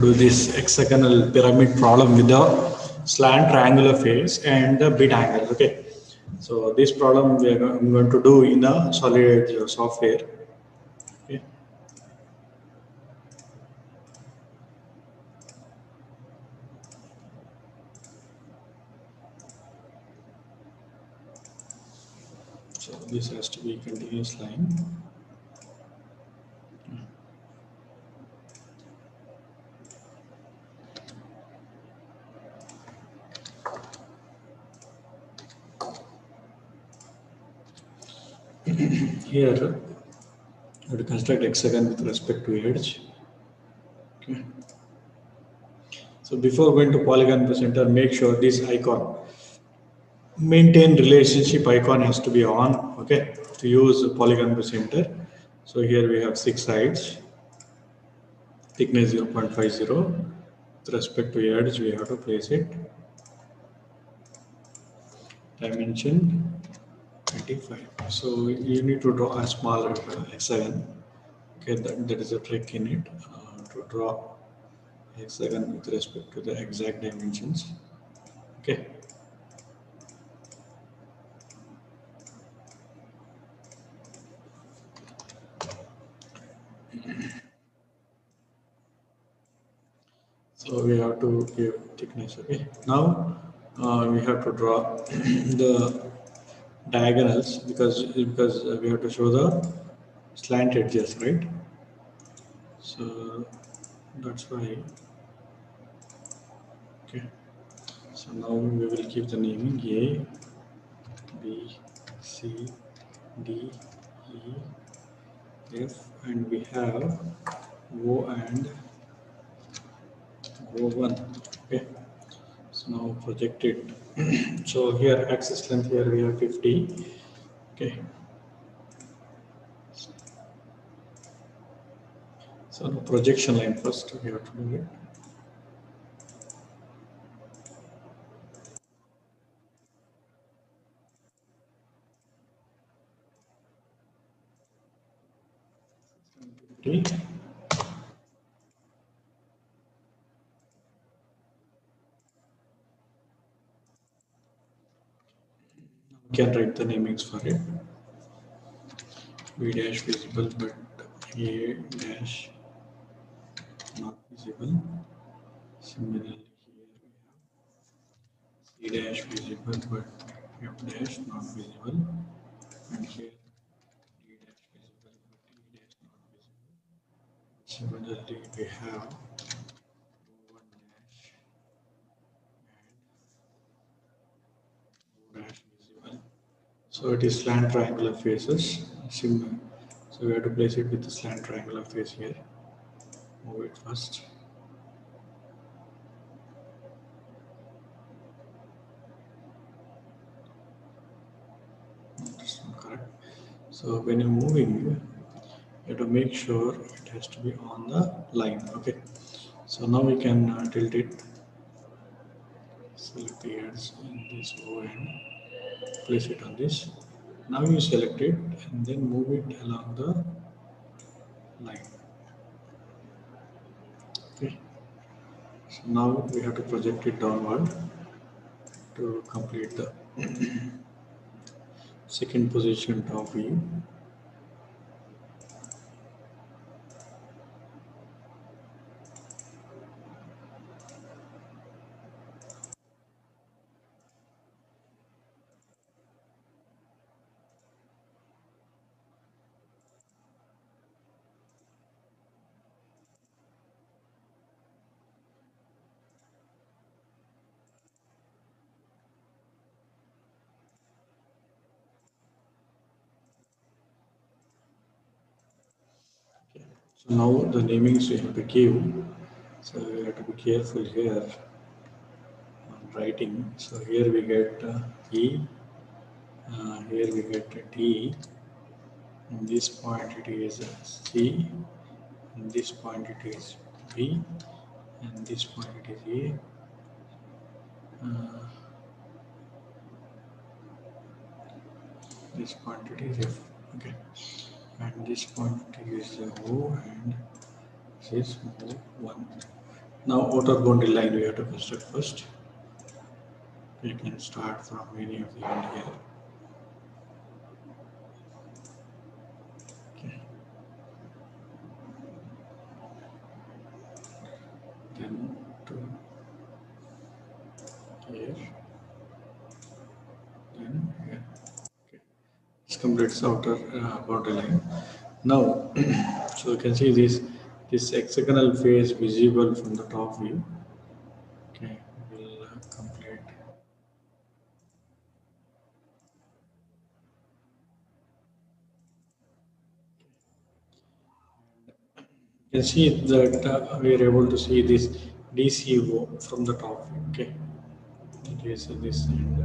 Do this hexagonal pyramid problem with the slant triangular face and the bit angle. Okay, so this problem I'm going to do in the Solid software. Okay. So this has to be a continuous line. Here, we have to construct hexagon with respect to edge. Okay. So before going to polygon presenter, make sure this icon, maintain relationship icon, has to be on. Okay, to use polygon presenter. So here we have 6 sides, thickness 0.50. With respect to edge, we have to place it. Dimension 25. So you need to draw a smaller hexagon. Okay, that is a trick in it, to draw hexagon with respect to the exact dimensions. Okay. So we have to give thickness. Okay. Now we have to draw the diagonals because we have to show the slant edges, right? So that's why. Okay. So now we will give the naming A, B, C, D, E, F, and we have O and O1. Okay. So now project it. So here axis length, here we have 50. Okay. So now projection line first we have to do it. Okay. We can write the namings for it. B dash visible, but A dash not visible. Similarly, here we have C dash visible, but F dash not visible, and here D dash visible, but E dash not visible. Similarly, we have O1 dash and O dash visible. So it is slant triangular faces. Similar. So we have to place it with the slant triangular face here. Move it first. That's not correct. So when you're moving, you have to make sure it has to be on the line. Okay. So now we can tilt it. Select the edge in this O and place it on this. Now you select it and then move it along the line. Okay. So now we have to project it downward to complete the second position top view. So now the namings we have to give. So we have to be careful here on writing. So here we get E, here we get D. In this point it is C, in this point it is B, and this point it is A. This point it is F. Okay, and this point it is O, and this is O1. Now outer boundary line we have to construct first. We can start from any of the end here. Okay. Then to here, then here. Okay. This completes outer boundary line. Now, so you can see this hexagonal face visible from the top view. Okay, we'll complete. You can see that we are able to see this DCO from the top view. Okay, it is this end.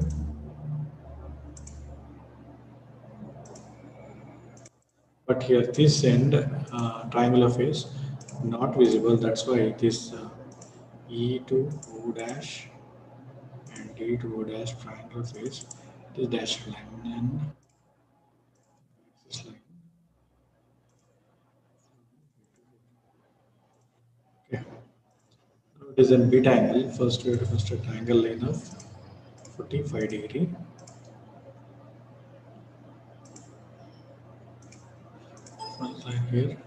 But here this end triangular face not visible. That's why this E to O dash and D to O dash triangular face, this dashed line and this line. Okay. Now it is a beta angle. First we have to construct angle line of 45 degree. Front line here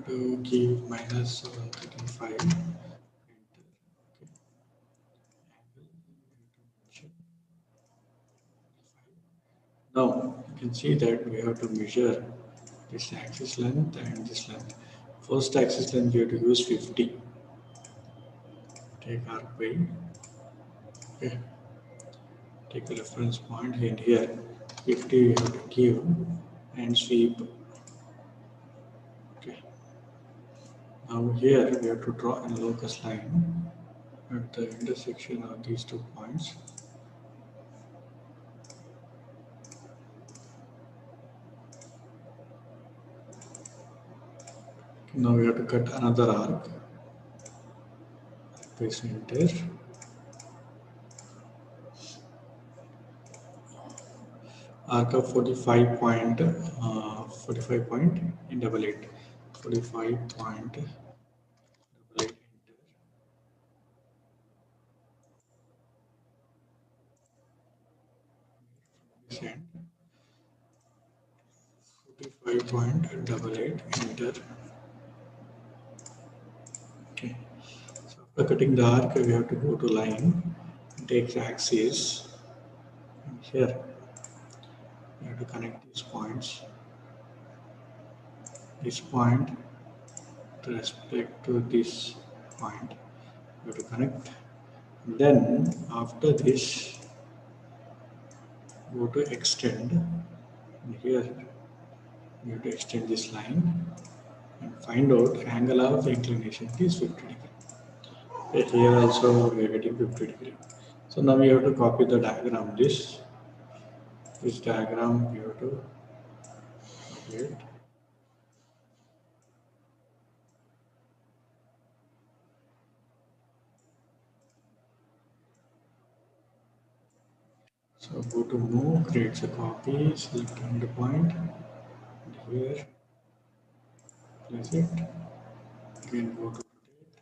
to give minus 135. Now you can see that we have to measure this axis length and this length. First axis length we have to use 50. Take arc by. Okay. Take a reference point and here 50 we have to give and sweep. Okay. Now here we have to draw a locus line at the intersection of these 2 points. Now we have to cut another arc by center. Arc of 45 point, 45 point in double 8. 45 point double 8 enter. 45 point double 8 enter. Okay. So after cutting the arc, we have to go to line, take the axis, and here we have to connect these points. This point with respect to this point, we have to connect. Then after this, go to extend. And here we have to extend this line and find out angle of inclination is 50 degree. Here also we are getting 50 degree. So now we have to copy the diagram. This diagram we have to complete. So go to move, creates a copy, select endpoint, and here place it. Again go to rotate,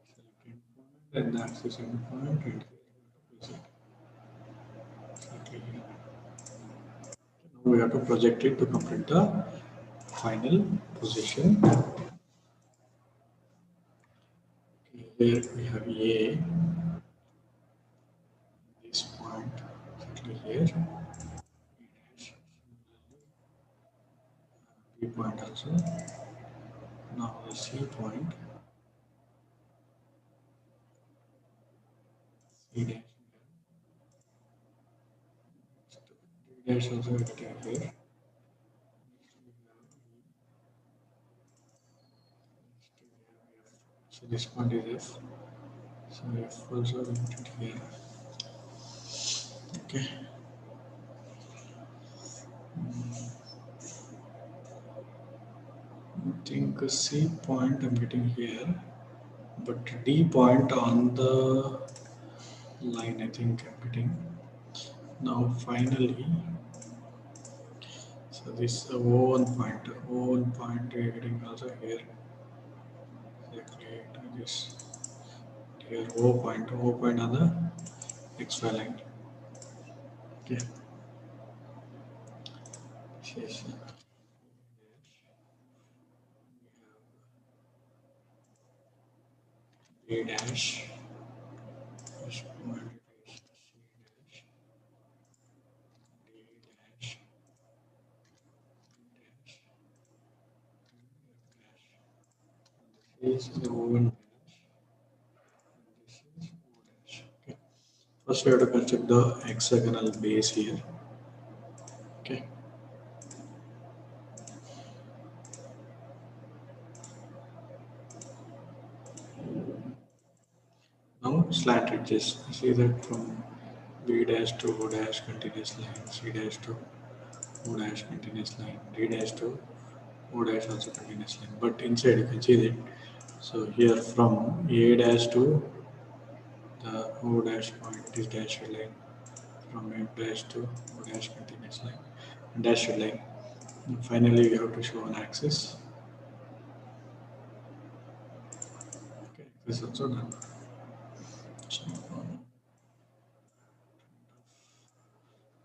select endpoint and the axis endpoint, and here place it. Exactly here. Now we have to project it to complete the final position. Here we have A, this point exactly here, B point also. Now the C point, C dash, D dash also getting here. So this point is F. So F also entered here. Okay. I think C point I'm getting here, but D point on the line I think I'm getting. Now finally, so this O1 point we are getting also here. create this here O point on the XY line. Okay. This is B dash. This point is C dash, D dash, E dash. This is the O1 dash. This is O dash. Okay. First, we have to construct the hexagonal base here. Okay. Now slant edges. See that from B dash to O dash continuous line, C dash to O dash continuous line, D dash to O dash also continuous line. But inside you can see that. So here from A dash to the O dash point is dashed line. From F dash to O dash continuous line, dashed line. And finally, we have to show an axis. Okay, this is also done.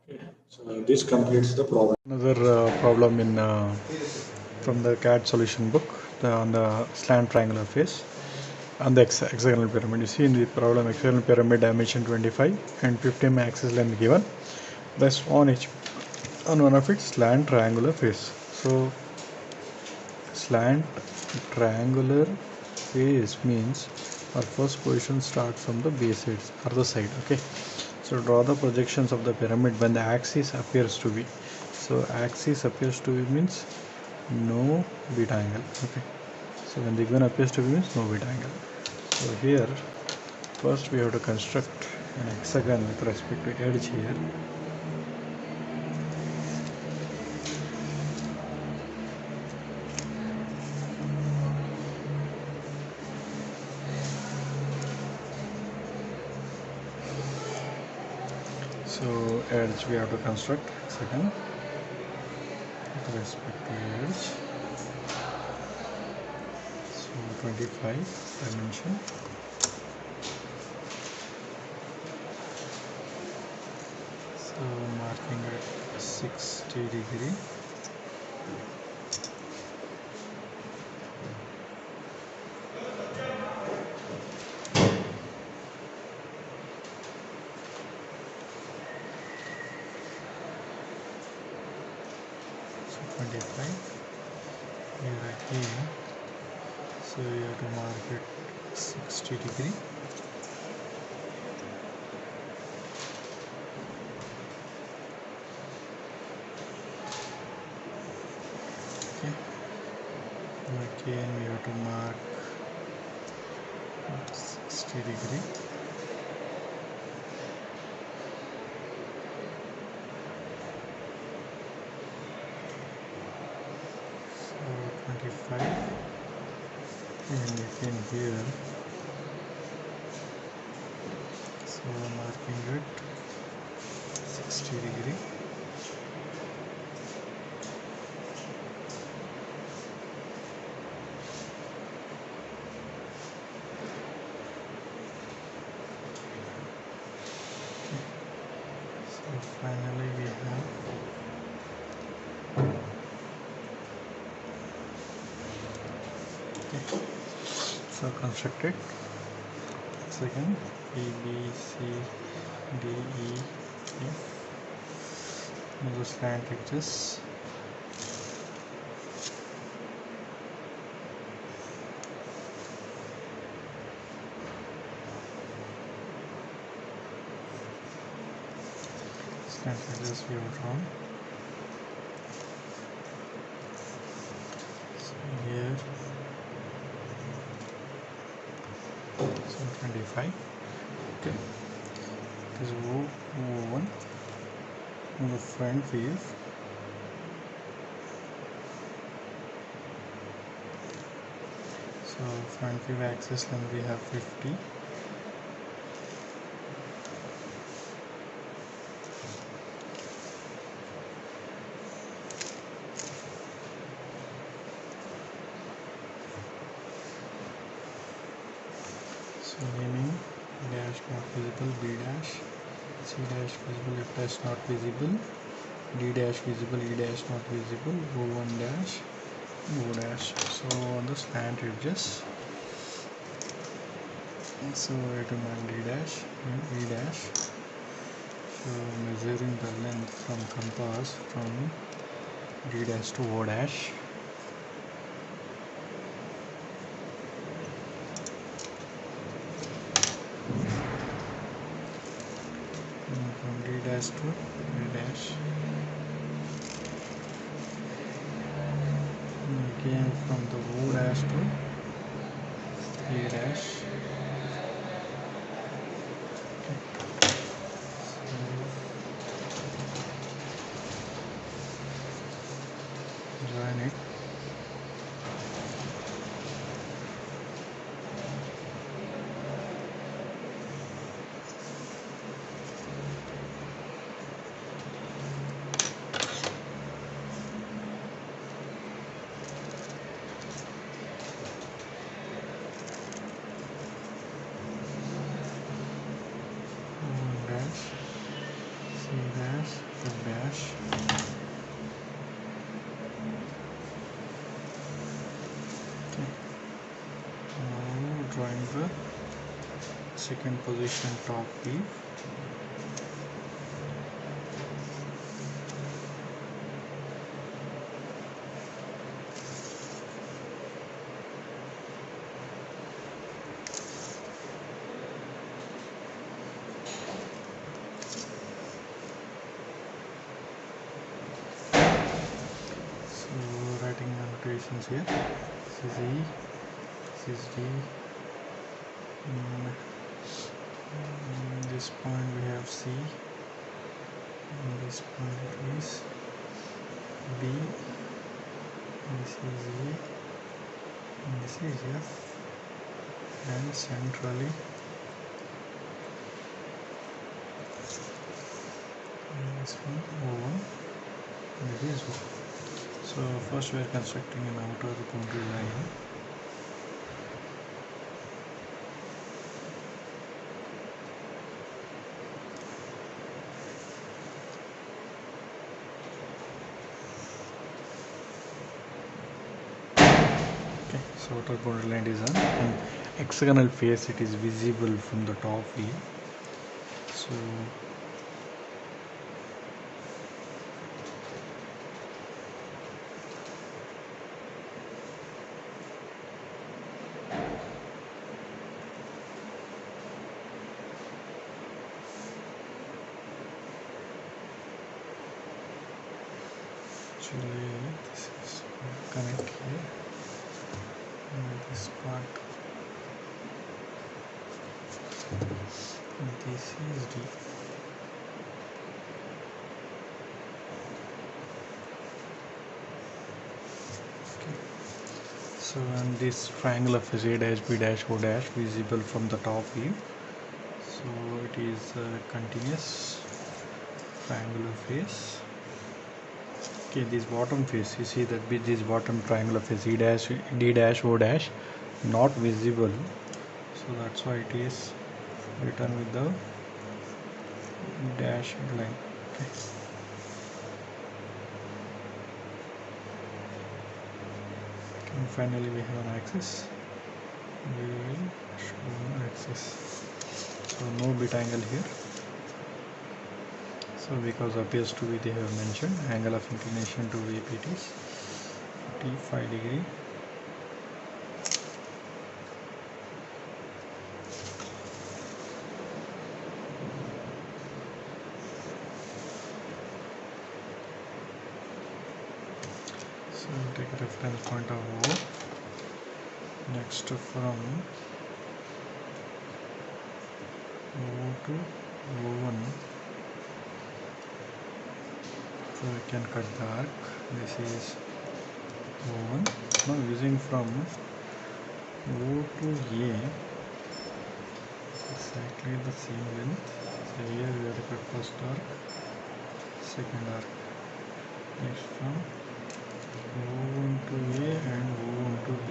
Okay, so this completes the problem. Another problem in from the CAD solution book on the slant triangular face on the hexagonal pyramid. You see in the problem hexagonal pyramid dimension 25 and 15 axis length given. That's on one of its slant triangular face. So slant triangular face means our first position starts from the base other side. Okay. So draw the projections of the pyramid when the axis appears to be. So axis appears to be means no beta angle. Okay. So when the given appears to be means no beta angle. So here first we have to construct an hexagon with respect to edge here. So edge we have to construct hexagon with respect to edge. So 25 dimension. So marking at 60 degree. So 25 here again. So you have to mark it 60 degree. Okay. Again we have to mark 60 degree. So 25 and again here. So marking it 60 degree. So finally we have so constructed second A, B, C, D, E, F. Now the slant edges. Slant edges we have drawn. So here. So 25. Okay. It is O1 on the front view. So front view axis length we have 50. So naming dash not visible, B dash, C dash visible, F dash not visible, D dash visible, E dash not visible, O1 dash, O dash. So on the slant edges, so it will D dash and E dash. So measuring the length from compass from D dash to O dash. And from D dash to E dash. And again from the O dash to E dash. Join it. Dash, C dash, F dash. Okay. Now drawing the second position top view. So writing annotations here. This is E, this is D. This point we have C. And this point is B. This is E. And this is F. And centrally this one O1. And this is O. So first we are constructing an outer boundary line. Okay, so outer boundary line is on, and hexagonal face it is visible from the top view. So actually this is connect here and this part, and this is D. Okay. So and this triangular face A dash, B dash, O dash visible from the top view. So it is a continuous triangular face. Okay, this bottom face, you see that with this bottom triangular face E dash, D dash, O dash not visible, so that's why it is written with the dashed line. Okay. And finally we have an axis. We will show an axis. So no bit angle here. So because appears to be, they have mentioned angle of inclination to VPT is 45 degree. So take a reference point of O. Next from O to O1. So we can cut the arc. This is O1. Now using from O to A, exactly the same length. So here we have to cut first arc, second arc. Next from O1 to A and O1 to B.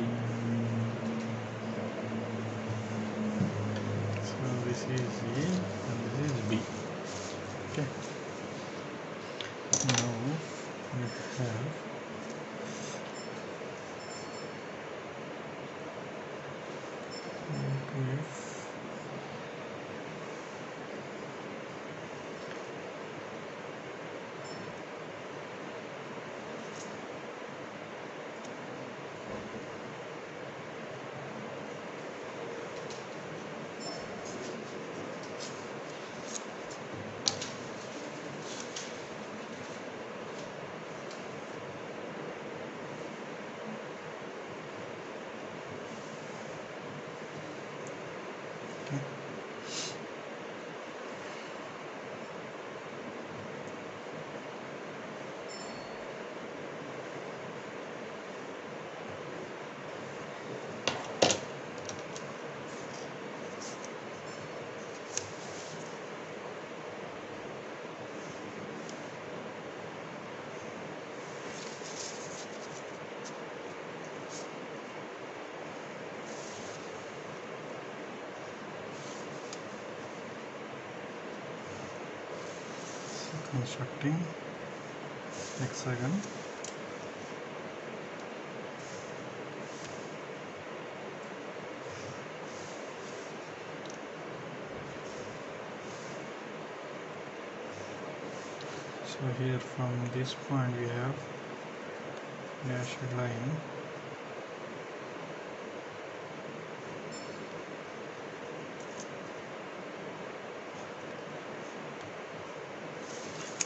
Constructing hexagon. So here from this point we have dashed line.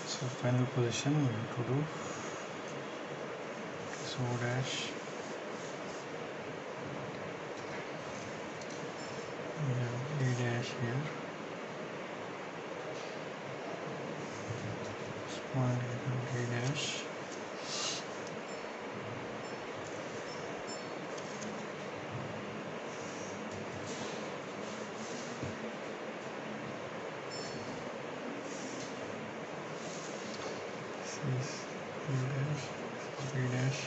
So final position we have to do so dash, we have a dash here, this point we have a dash, this is B dash, B dash,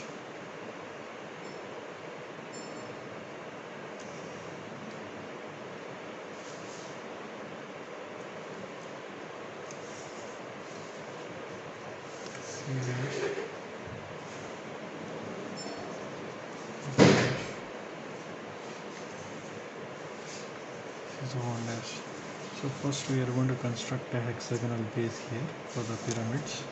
C dash, B dash, this is 1 dash. So first we are going to construct a hexagonal base here for the pyramids.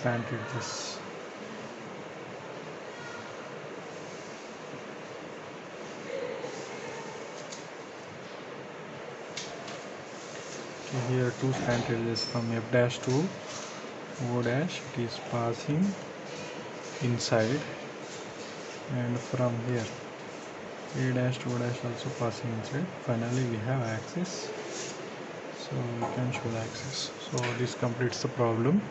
Slanted this. Okay, here two slant edges from F dash to O dash, it is passing inside, and from here A dash to O dash also passing inside. Finally we have axis, so we can show the axis. So this completes the problem.